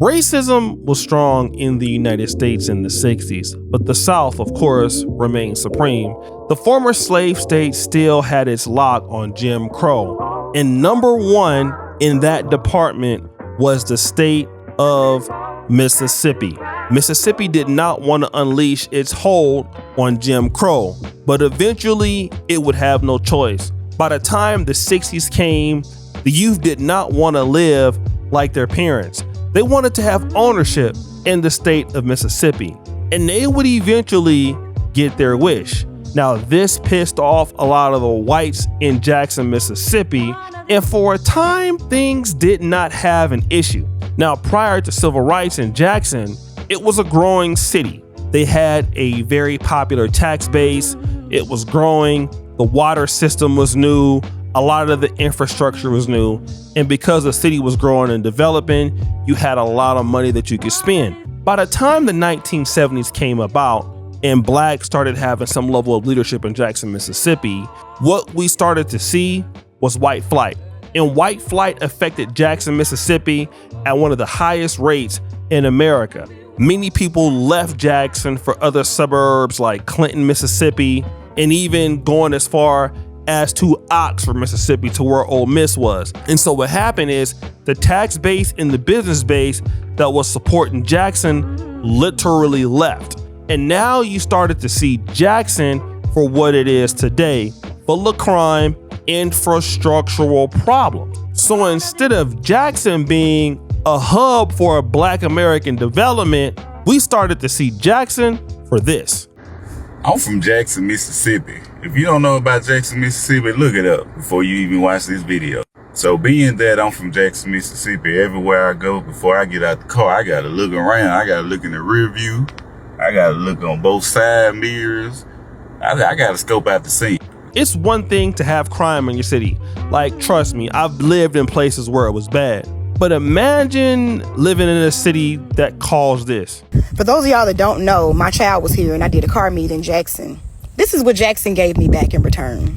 Racism was strong in the United States in the 60s, but the South, of course, remained supreme. The former slave state still had its lock on Jim Crow, and number one in that department was the state of Mississippi. Mississippi did not want to unleash its hold on Jim Crow, but eventually it would have no choice. By the time the 60s came, the youth did not want to live like their parents. They wanted to have ownership in the state of Mississippi, and they would eventually get their wish. Now, this pissed off a lot of the whites in Jackson, Mississippi, and for a time, things did not have an issue. Now, prior to civil rights in Jackson, it was a growing city. They had a very popular tax base. It was growing. The water system was new. A lot of the infrastructure was new. And because the city was growing and developing, you had a lot of money that you could spend. By the time the 1970s came about and blacks started having some level of leadership in Jackson, Mississippi, what we started to see was white flight. And white flight affected Jackson, Mississippi at one of the highest rates in America. Many people left Jackson for other suburbs like Clinton, Mississippi, and even going as far as to Oxford, Mississippi, to where Ole Miss was. And so what happened is the tax base and the business base that was supporting Jackson literally left. And now you started to see Jackson for what it is today, full of crime, infrastructural problems. So instead of Jackson being a hub for Black American development, we started to see Jackson for this. I'm from Jackson, Mississippi. If you don't know about Jackson, Mississippi, look it up before you even watch this video. So being that I'm from Jackson, Mississippi, everywhere I go, before I get out the car, I gotta look around. I gotta look in the rear view. I gotta look on both side mirrors. I gotta scope out the scene. It's one thing to have crime in your city. Like, trust me, I've lived in places where it was bad. But imagine living in a city that caused this. For those of y'all that don't know, my child was here and I did a car meet in Jackson. This is what Jackson gave me back in return.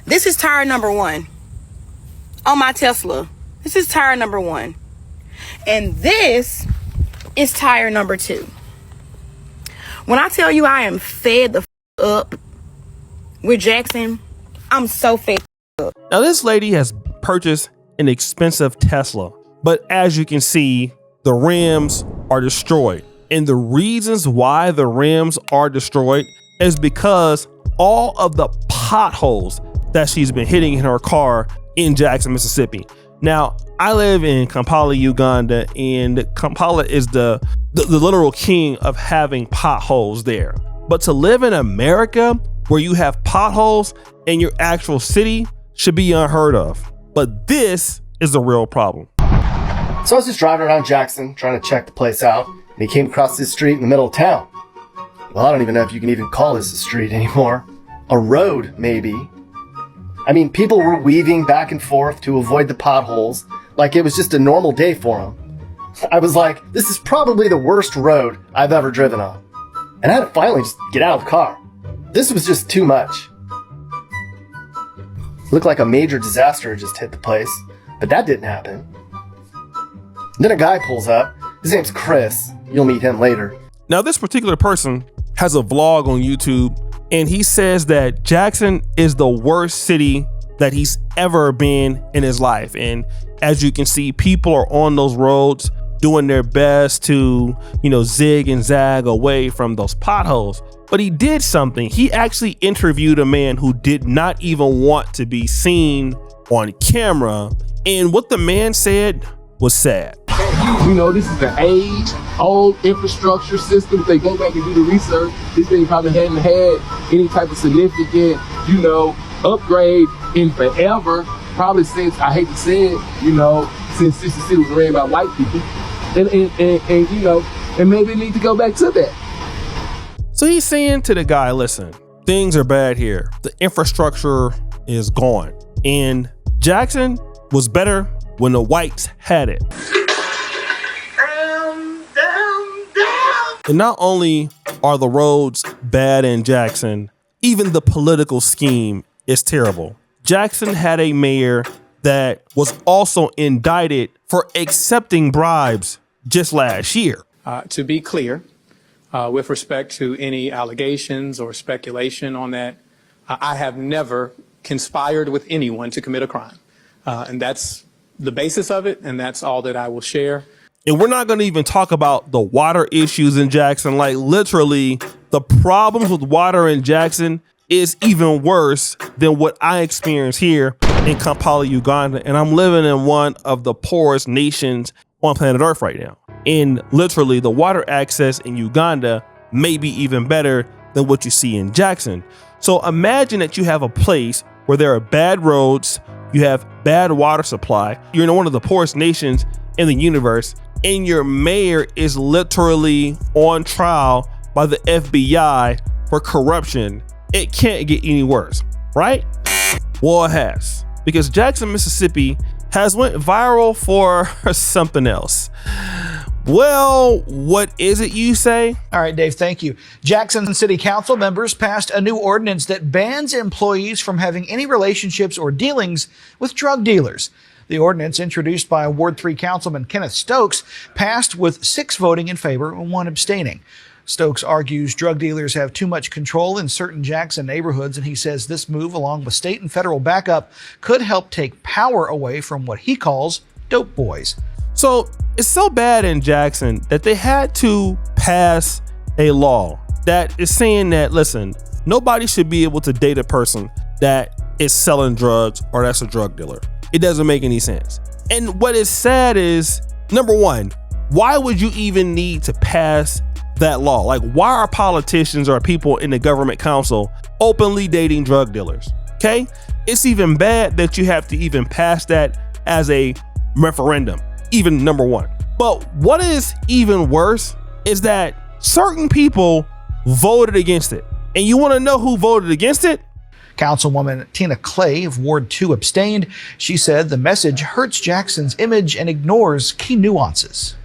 This is tire number 1 on my Tesla. This is tire number 1. And this is tire number 2. When I tell you I am fed the up with Jackson, I'm so fed up. Now this lady has purchased an expensive Tesla, but as you can see, the rims are destroyed. And the reasons why the rims are destroyed is because all of the potholes that she's been hitting in her car in Jackson, Mississippi. Now, I live in Kampala, Uganda, and Kampala is the literal king of having potholes there. But to live in America where you have potholes in your actual city should be unheard of. But this is the real problem. So I was just driving around Jackson trying to check the place out, and he came across this street in the middle of town. Well, I don't even know if you can even call this a street anymore. A road, maybe. I mean, people were weaving back and forth to avoid the potholes like it was just a normal day for them. I was like, this is probably the worst road I've ever driven on. And I had to finally just get out of the car. This was just too much. Looked like a major disaster had just hit the place, but that didn't happen. Then a guy pulls up. His name's Chris. You'll meet him later. Now, this particular person has a vlog on YouTube, and he says that Jackson is the worst city that he's ever been in his life. And as you can see, people are on those roads doing their best to, zig and zag away from those potholes. But he did something. He actually interviewed a man who did not even want to be seen on camera. And what the man said was sad. This is an age-old infrastructure system. If they go back and do the research, this thing probably hadn't had any type of significant, upgrade in forever. Probably since, I hate to say it, since Mississippi was ran by white people. And maybe they need to go back to that. So he's saying to the guy, listen, things are bad here. The infrastructure is gone. And Jackson was better when the whites had it. And not only are the roads bad in Jackson, even the political scheme is terrible. Jackson had a mayor that was also indicted for accepting bribes just last year. To be clear, with respect to any allegations or speculation on that, I have never conspired with anyone to commit a crime. And that's the basis of it, and that's all that I will share. And we're not going to even talk about the water issues in Jackson. Like, literally, the problems with water in Jackson is even worse than what I experience here in Kampala, Uganda. And I'm living in one of the poorest nations on planet Earth right now. And literally, the water access in Uganda may be even better than what you see in Jackson. So imagine that you have a place where there are bad roads, you have bad water supply, you're in one of the poorest nations in the universe, and your mayor is literally on trial by the FBI for corruption. It can't get any worse, right? Well, it has, because Jackson, Mississippi has went viral for something else. Well, what is it, you say? All right, Dave, thank you. Jackson City Council members passed a new ordinance that bans employees from having any relationships or dealings with drug dealers. The ordinance, introduced by Ward 3 Councilman Kenneth Stokes, passed with 6 voting in favor and 1 abstaining. Stokes argues drug dealers have too much control in certain Jackson neighborhoods, and he says this move, along with state and federal backup, could help take power away from what he calls dope boys. So it's so bad in Jackson that they had to pass a law that is saying that, listen, nobody should be able to date a person that is selling drugs or that's a drug dealer. It doesn't make any sense. And what is sad is, number one, why would you even need to pass that law? Like, why are politicians or people in the government council openly dating drug dealers? Okay, it's even bad that you have to even pass that as a referendum, even number one. But what is even worse is that certain people voted against it. And you want to know who voted against it? Councilwoman Tina Clay of Ward 2 abstained. She said the message hurts Jackson's image and ignores key nuances.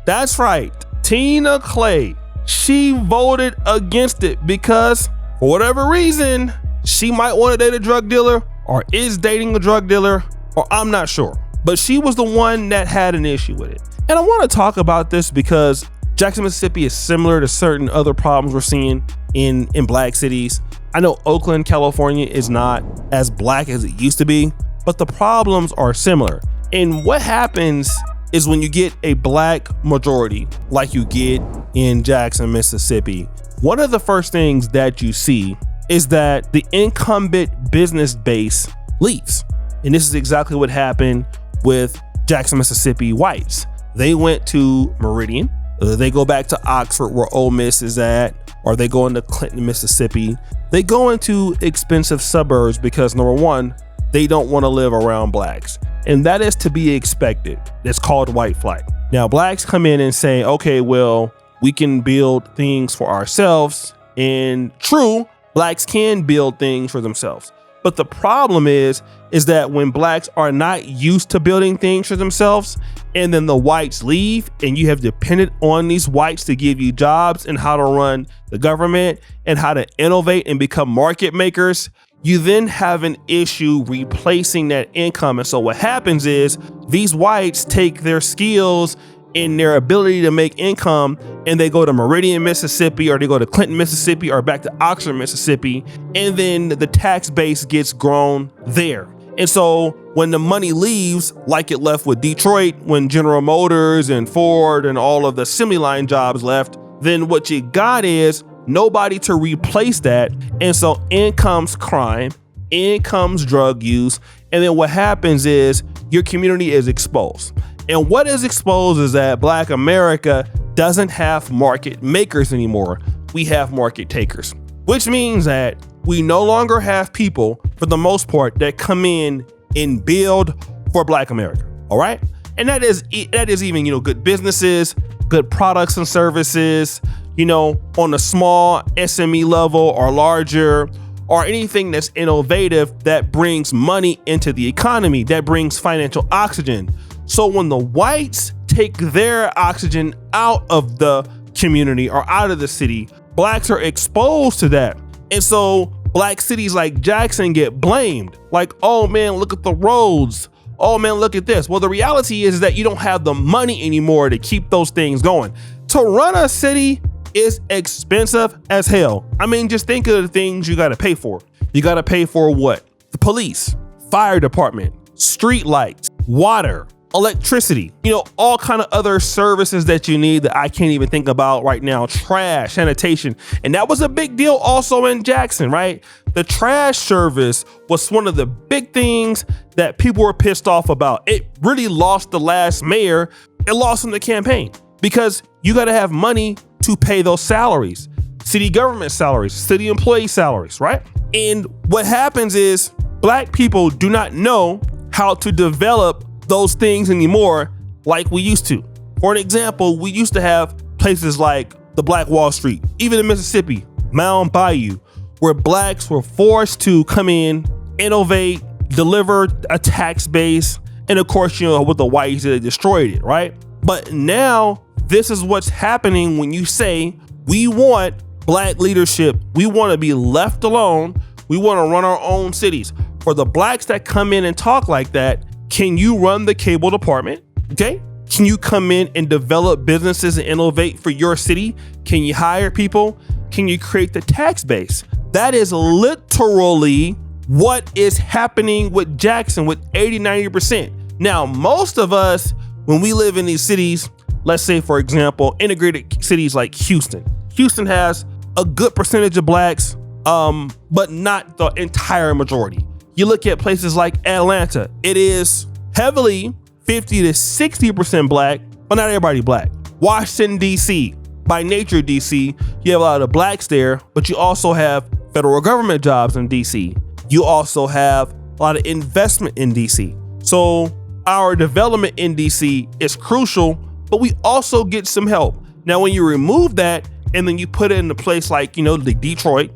That's right. Tina Clay, she voted against it because for whatever reason, she might want to date a drug dealer or is dating a drug dealer, or I'm not sure. But she was the one that had an issue with it. And I want to talk about this because Jackson, Mississippi is similar to certain other problems we're seeing in black cities. I know Oakland, California is not as black as it used to be, but the problems are similar. And what happens is when you get a black majority like you get in Jackson, Mississippi, one of the first things that you see is that the incumbent business base leaves. And this is exactly what happened with Jackson, Mississippi whites. They went to Meridian, they go back to Oxford where Ole Miss is at, or they go into Clinton, Mississippi. They go into expensive suburbs because, number one, they don't want to live around blacks. And that is to be expected. It's called white flight. Now, blacks come in and say, okay, well, we can build things for ourselves. And true, blacks can build things for themselves. But the problem is that when blacks are not used to building things for themselves, and then the whites leave and you have depended on these whites to give you jobs and how to run the government and how to innovate and become market makers, you then have an issue replacing that income. And so what happens is these whites take their skills and their ability to make income and they go to Meridian, Mississippi, or they go to Clinton, Mississippi, or back to Oxford, Mississippi, and then the tax base gets grown there. And so when the money leaves, like it left with Detroit, when General Motors and Ford and all of the assembly line jobs left, then what you got is nobody to replace that. And so in comes crime, in comes drug use. And then what happens is your community is exposed. And what is exposed is that Black America doesn't have market makers anymore. We have market takers, which means that we no longer have people, for the most part, that come in and build for Black America. All right. And that is even, good businesses, good products and services, on a small SME level or larger, or anything that's innovative that brings money into the economy, that brings financial oxygen. So when the whites take their oxygen out of the community or out of the city, blacks are exposed to that. And so black cities like Jackson get blamed. Like, oh man, look at the roads. oh man, look at this. Well, the reality is that you don't have the money anymore to keep those things going. To run a city is expensive as hell. I mean, just think of the things you gotta pay for. You gotta pay for what? The police, fire department, street lights, water, electricity, all kind of other services that you need that I can't even think about right now. Trash, sanitation. And that was a big deal also in Jackson, right? The trash service was one of the big things that people were pissed off about. It really lost the last mayor. It lost him the campaign because you got to have money to pay those salaries, city government salaries, city employee salaries, right? And what happens is Black people do not know how to develop those things anymore like we used to. For an example, we used to have places like the Black Wall Street, even in Mississippi, Mound Bayou, where Blacks were forced to come in, innovate, deliver a tax base, and of course, with the whites, they destroyed it, right? But now this is what's happening when you say we want Black leadership, we want to be left alone, we want to run our own cities. For the Blacks that come in and talk like that, can you run the cable department? Okay. Can you come in and develop businesses and innovate for your city? Can you hire people? Can you create the tax base? That is literally what is happening with Jackson with 80-90%. Now, most of us, when we live in these cities, let's say, for example, integrated cities like Houston. Houston has a good percentage of Blacks, but not the entire majority. You look at places like Atlanta, it is heavily 50 to 60% Black, but not everybody Black. Washington, D.C., by nature, D.C., you have a lot of Blacks there, but you also have federal government jobs in D.C. You also have a lot of investment in D.C. So our development in D.C. is crucial, but we also get some help. Now, when you remove that and then you put it in a place like, the Detroit,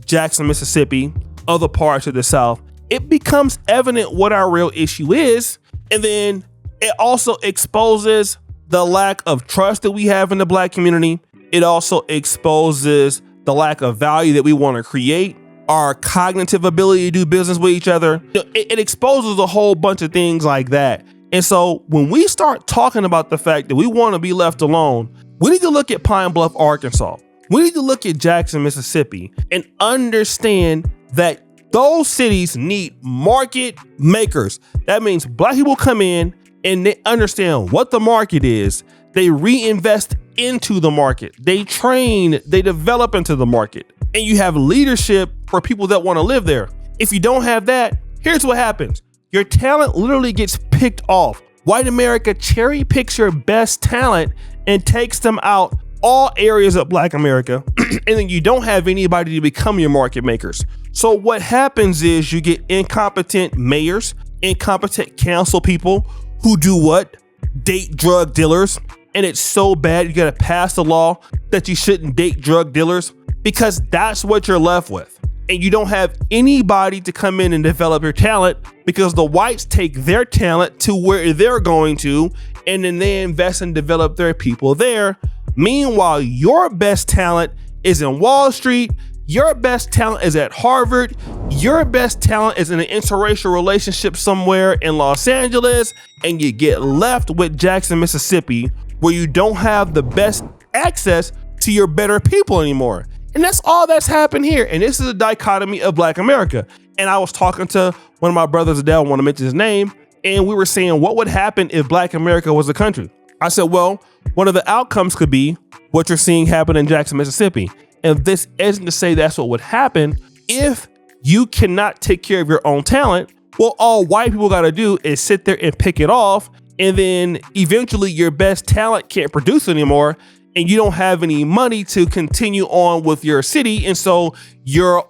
Jackson, Mississippi, other parts of the South, it becomes evident what our real issue is. And then it also exposes the lack of trust that we have in the Black community. It also exposes the lack of value that we want to create, our cognitive ability to do business with each other. It exposes a whole bunch of things like that. And so when we start talking about the fact that we want to be left alone, we need to look at Pine Bluff, Arkansas. We need to look at Jackson, Mississippi, and understand that those cities need market makers. That means Black people come in and they understand what the market is. They reinvest into the market. They train, they develop into the market. And you have leadership for people that want to live there. If you don't have that, here's what happens. Your talent literally gets picked off. White America cherry picks your best talent and takes them out all areas of Black America. And then you don't have anybody to become your market makers. So what happens is you get incompetent mayors, incompetent council people who do what? Date drug dealers. And it's so bad you gotta pass a law that you shouldn't date drug dealers because that's what you're left with. And you don't have anybody to come in and develop your talent because the whites take their talent to where they're going to, and then they invest and develop their people there. Meanwhile, your best talent is in Wall Street. Your best talent is at Harvard. Your best talent is in an interracial relationship somewhere in Los Angeles. And you get left with Jackson, Mississippi, where you don't have the best access to your better people anymore. And that's all that's happened here. And this is a dichotomy of Black America. And I was talking to one of my brothers, Adele, I want to mention his name. And we were saying, what would happen if Black America was a country? I said, well, one of the outcomes could be what you're seeing happen in Jackson, Mississippi. And this isn't to say that's what would happen. If you cannot take care of your own talent, well, all white people got to do is sit there and pick it off. And then eventually your best talent can't produce anymore. And you don't have any money to continue on with your city. And so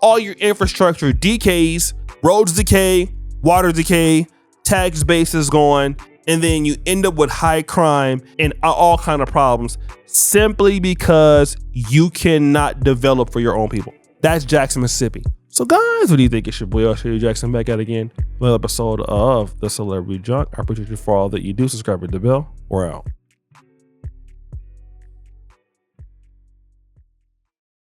all your infrastructure decays, roads decay, water decay, tax base is gone. And then you end up with high crime and all kind of problems simply because you cannot develop for your own people. That's Jackson, Mississippi. So guys, what do you think? It's your boy Oshay Duke Jackson back out again. Another episode of The Celebrity Junk. I appreciate you for all that you do. Subscribe to the bell. We're out.